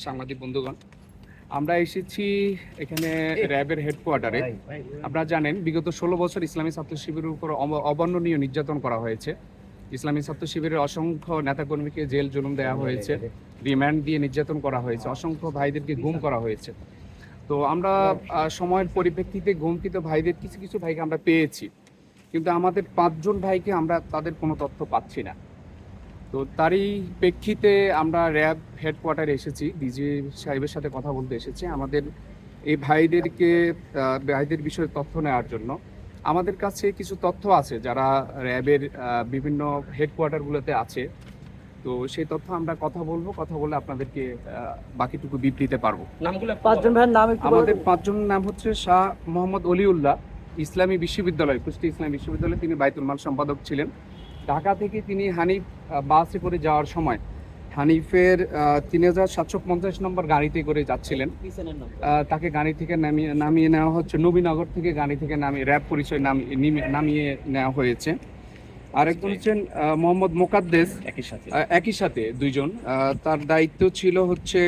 সাংবাদিক বন্ধুগণ, আমরা এসেছি এখানে র্যাবের হেডকোয়ার্টারে। আপনারা জানেন বিগত 16 বছর ইসলামী ছাত্র শিবিরের উপর অবর্ণনীয় নির্যাতন করা হয়েছে। ইসলামী ছাত্র শিবিরের অসংখ্য নেতাকর্মীকে জেল জুলুম দেওয়া হয়েছে, রিমান্ড দিয়ে নির্যাতন করা হয়েছে, অসংখ্য ভাইদেরকে গুম করা হয়েছে। তো আমরা সময়ের পরিপ্রেক্ষিতে গুমকৃত ভাইদের কিছু কিছু ভাইকে আমরা পেয়েছি, কিন্তু আমাদের 5 জন ভাইকে আমরা তাদের কোনো তথ্য পাচ্ছি না। তো তারই প্রেক্ষিতে আমরা র্যাব হেডকোয়ার্টারে এসেছি, ডিজি সাহেবের সাথে কথা বলতে এসেছি আমাদের এই ভাইদের বিষয়ে তথ্য নেওয়ার জন্য। আমাদের কাছে কিছু তথ্য আছে যারা র্যাবের বিভিন্ন হেডকোয়ার্টারগুলোতে আছে। তো সেই তথ্য আমরা কথা বলে আপনাদেরকে বাকিটুকু বিবৃতিতে পারবো। নামগুলো 5 জন ভাইয়ের নাম একটু আমাদের 5 জনের নাম হচ্ছে শাহ মোহাম্মদ অলিউল্লাহ, ইসলামী বিশ্ববিদ্যালয়, কুষ্টি ইসলামী বিশ্ববিদ্যালয়ে তিনি বাইতুল মাল সম্পাদক ছিলেন। ঢাকা থেকে তিনি হানিফ বাসে করে যাওয়ার সময় হানিফের 3750 নম্বর গাড়িতে করে যাচ্ছিলেন। তাকে গাড়ি থেকে নামিয়ে নেওয়া হচ্ছে, নবীনগর থেকে গাড়ি থেকে নামিয়ে র্যাব পরিচয় নামিয়ে নেওয়া হয়েছে। আরেকজন হচ্ছেন মোহাম্মদ মোকাদ্দেস, একই সাথে দুইজন। তার দায়িত্ব ছিল হচ্ছে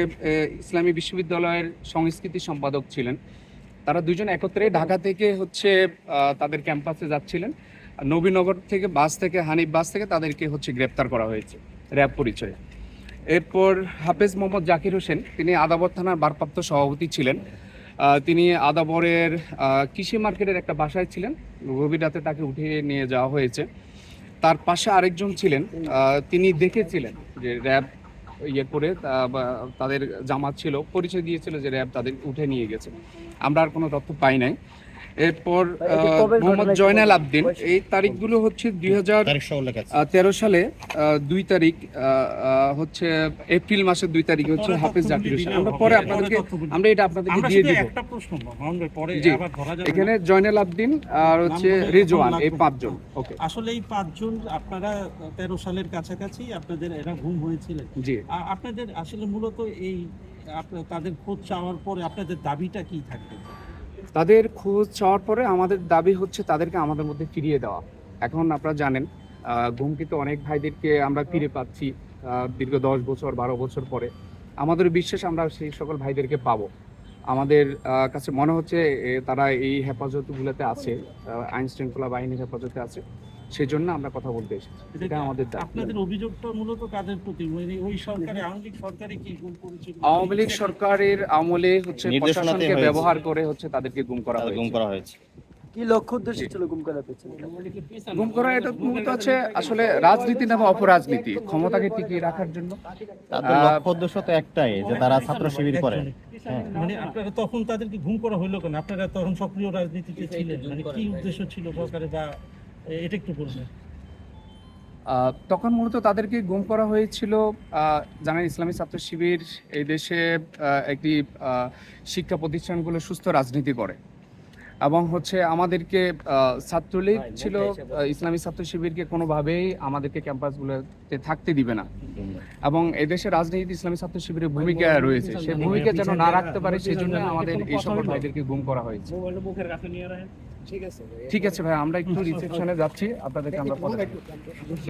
ইসলামী বিশ্ববিদ্যালয়ের সংস্কৃতি সম্পাদক ছিলেন। তারা দুজন একত্রে ঢাকা থেকে হচ্ছে তাদের ক্যাম্পাসে যাচ্ছিলেন। নবীনগর থেকে হানিফ বাস থেকে তাদেরকে হচ্ছে গ্রেপ্তার করা হয়েছে র্যাব পরিচয়ে। এরপর হাফেজ মোহাম্মদ জাকির হোসেন, তিনি আদাবর থানার ভারপ্রাপ্ত সভাপতি ছিলেন। তিনি আদাবরের কৃষি মার্কেটের একটা বাসায় ছিলেন। গভীর রাতে তাকে উঠিয়ে নিয়ে যাওয়া হয়েছে। তার পাশে আরেকজন ছিলেন, তিনি দেখেছিলেন যে র্যাব করে তাদের জামাত ছিল, পরিচয় দিয়েছিল যে র্যাব তাদের উঠে নিয়ে গেছে। আমরা আর কোনো তথ্য পাই নাই। এরপর মোহাম্মদ জয়নাল আবদিন, এই তারিখগুলো হচ্ছে 2013 সালে 2 তারিখ, হচ্ছে এপ্রিল মাসের 2 তারিখ হচ্ছে হাফেজ জাকির হোসেন। আমরা পরে আপনাদেরকে দিয়ে দিব। এখানে জয়নাল আবদিন আর হচ্ছে রিজওয়ান, এই 5 জন। ওকে, আসলে এই 5 জন আপনারা 13 সালের কাছাকাছি আপনাদের এরা গুম হয়েছিলেন। জি, আপনাদের আসলে মূলত এই তাদের খোঁজ চাওয়ার পরে আপনাদের দাবিটা কি থাকবে? তাদের খোঁজ চাওয়ার পরে আমাদের দাবি হচ্ছে তাদেরকে আমাদের মধ্যে ফিরিয়ে দেওয়া। এখন আপনারা জানেন গুমকৃত অনেক ভাইদেরকে আমরা ফিরে পাচ্ছি দীর্ঘ 10 বছর 12 বছর পরে। আমাদের বিশ্বাস আমরা সেই সকল ভাইদেরকে পাবো। আমাদের কাছে মনে হচ্ছে তারা এই হেফাজতগুলোতে আছে, আইন শৃঙ্খলা বাহিনীর হেফাজতে আছে, সেই জন্য আমরা কথা বলতে এসেছি। এটা আমাদের দাবি। আপনাদের অভিযোগটা মূলত কাদের প্রতি? ওই সরকারে, সরকারে কি গুম করেছিল? আওয়ামী লীগ সরকারের আমলে হচ্ছে প্রশাসনকে ব্যবহার করে হচ্ছে তাদেরকে গুম করা হয়েছে। কি লক্ষ্য উদ্দেশ্য ছিল গুম করার পেছনে? গুম করা এটা মূলত আছে আসলে রাজনীতি না অপরাজনীতি, ক্ষমতাকে টিকিয়ে রাখার জন্য। তাদের লক্ষ্য উদ্দেশ্য তো একটাই, যে তারা ছাত্র শিবির করে। মানে আপনারা তখন তাদেরকে গুম করা হইলো কেন? আপনারা তখন সক্রিয় রাজনীতিতে ছিলেন, মানে কি উদ্দেশ্য ছিল সরকারে, বা এটা একটু বলবেন? তখন মূলত তাদেরকে গুম করা হয়েছিল। জানেন ইসলামী ছাত্র শিবির এই দেশে একটি শিক্ষা প্রতিষ্ঠানগুলো সুস্থ রাজনীতি করে, এবং হচ্ছে আমাদেরকে ছাত্রলীগ ছিল ইসলামী ছাত্র শিবিরকে কোনোভাবেই আমাদেরকে ক্যাম্পাসগুলোতে থাকতে দিবে না, এবং এদেশের রাজনীতি ইসলামী ছাত্র শিবিরের ভূমিকা রয়েছে, সেই ভূমিকা যেন না রাখতে পারে সেই জন্য আমাদের এই সকল ভাইদেরকে গুম করা হয়েছে। ঠিক আছে ভাই, আমরা একটু রিসেপশনে যাচ্ছি, আপনাদেরকে আমরা